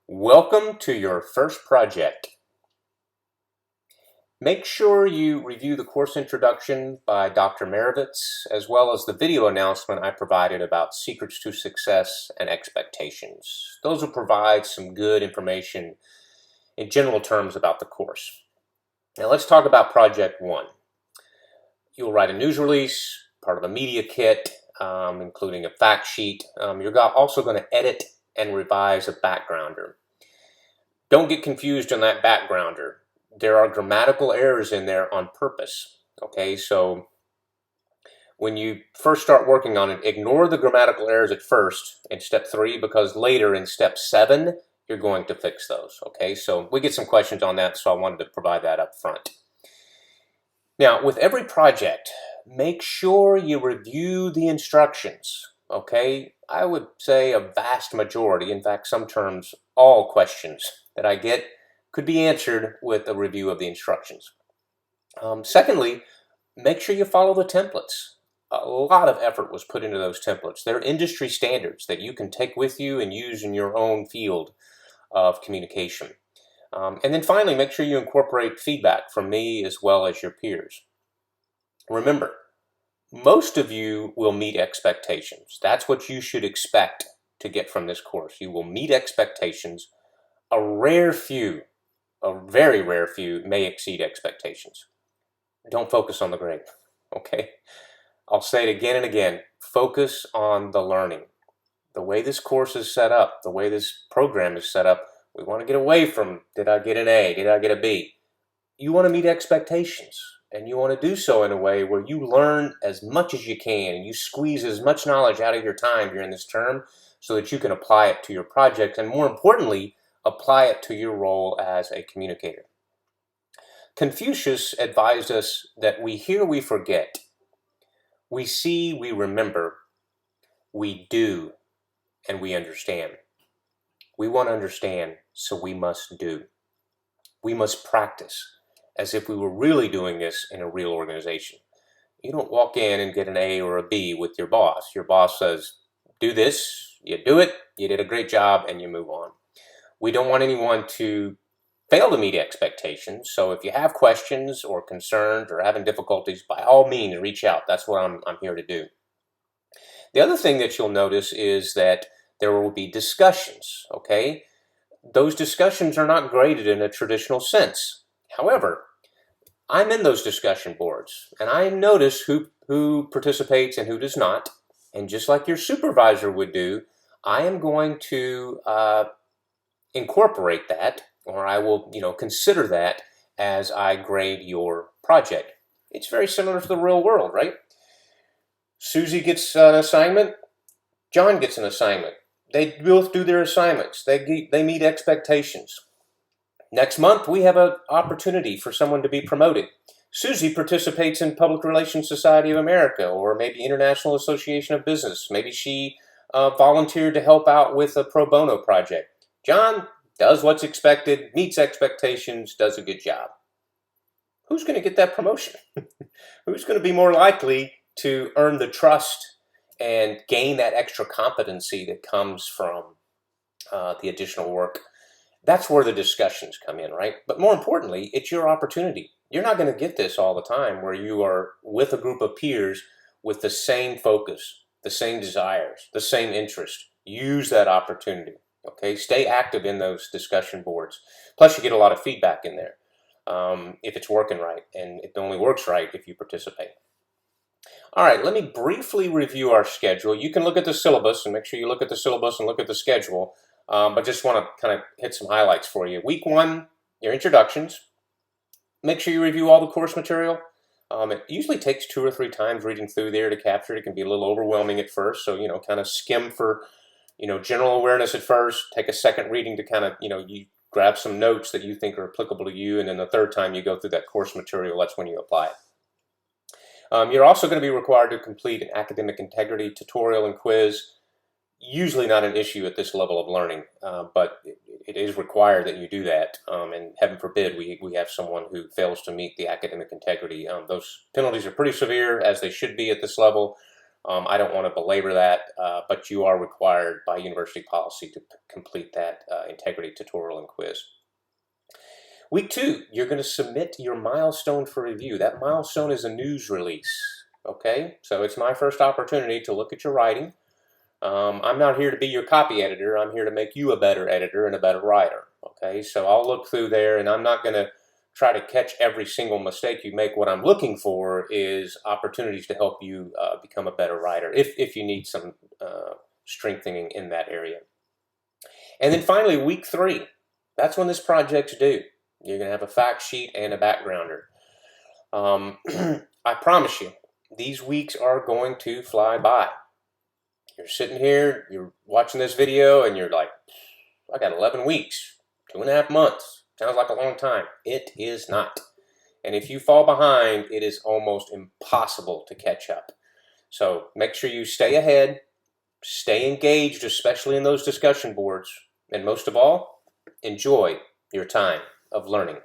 Welcome to your first project. Make sure you review the course introduction by Dr. Marovitz, as well as the video announcement I provided about secrets to success and expectations. Those will provide some good information in general terms about the course. Now let's talk about Project 1. You'll write a news release, part of a media kit, including a fact sheet. You're also going to edit and revise a backgrounder. Don't get confused on that backgrounder. There are grammatical errors in there on purpose. Okay, so when you first start working on it, ignore the grammatical errors at first in step 3, because later in step 7, you're going to fix those. Okay, so we get some questions on that, so I wanted to provide that up front. Now, with every project, make sure you review the instructions. Okay, I would say a vast majority, in fact, some terms, all questions that I get could be answered with a review of the instructions. Secondly, make sure you follow the templates. A lot of effort was put into those templates. They're industry standards that you can take with you and use in your own field of communication. And then finally, make sure you incorporate feedback from me as well as your peers. Remember, most of you will meet expectations. That's what you should expect to get from this course. You will meet expectations. A very rare few may exceed expectations. Don't focus on the grade, okay? I'll say it again and again. Focus on the learning. The way this course is set up, the way this program is set up, we want to get away from, did I get an A, did I get a B? You want to meet expectations, and you want to do so in a way where you learn as much as you can, and you squeeze as much knowledge out of your time during this term so that you can apply it to your project, and more importantly, apply it to your role as a communicator. Confucius advised us that we hear, we forget. We see, we remember. We do, and we understand. We want to understand, so we must do. We must practice as if we were really doing this in a real organization. You don't walk in and get an A or a B with your boss. Your boss says, do this, you do it, you did a great job, and you move on. We don't want anyone to fail to meet expectations, so if you have questions or concerns or having difficulties, by all means, reach out. That's what I'm here to do. The other thing that you'll notice is that there will be discussions, okay? Those discussions are not graded in a traditional sense. However, I'm in those discussion boards, and I notice who participates and who does not. And just like your supervisor would do, I am going to incorporate that, or I will, consider that as I grade your project. It's very similar to the real world, right? Susie gets an assignment, John gets an assignment. They both do their assignments. They meet expectations. Next month, we have an opportunity for someone to be promoted. Susie participates in Public Relations Society of America, or maybe International Association of Business. Maybe she volunteered to help out with a pro bono project. John does what's expected, meets expectations, does a good job. Who's going to get that promotion? Who's going to be more likely to earn the trust and gain that extra competency that comes from the additional work? That's where the discussions come in, right? But more importantly, it's your opportunity. You're not going to get this all the time where you are with a group of peers with the same focus, the same desires, the same interest. Use that opportunity, okay? Stay active in those discussion boards. Plus, you get a lot of feedback in there if it's working right, and it only works right if you participate. All right, let me briefly review our schedule. You can look at the syllabus, and make sure you look at the syllabus and look at the schedule. But just want to kind of hit some highlights for you. Week 1, your introductions. Make sure you review all the course material. It usually takes 2 or 3 times reading through there to capture it. It can be a little overwhelming at first, so, kind of skim for, general awareness at first. Take a second reading to kind of, you grab some notes that you think are applicable to you, and then the third time you go through that course material, that's when you apply it. You're also going to be required to complete an academic integrity tutorial and quiz. Usually not an issue at this level of learning, but it is required that you do that. And heaven forbid we have someone who fails to meet the academic integrity. Those penalties are pretty severe, as they should be at this level. I don't want to belabor that, but you are required by university policy to complete that integrity tutorial and quiz. Week 2, you're going to submit your milestone for review. That milestone is a news release, okay? So it's my first opportunity to look at your writing. I'm not here to be your copy editor. I'm here to make you a better editor and a better writer, okay? So I'll look through there, and I'm not going to try to catch every single mistake you make. What I'm looking for is opportunities to help you become a better writer if you need some strengthening in that area. And then finally, week 3, that's when this project's due. You're going to have a fact sheet and a backgrounder. I promise you, these weeks are going to fly by. You're sitting here, you're watching this video, and you're like, I got 11 weeks, 2.5 months. Sounds like a long time. It is not. And if you fall behind, it is almost impossible to catch up. So make sure you stay ahead, stay engaged, especially in those discussion boards, and most of all, enjoy your time of learning.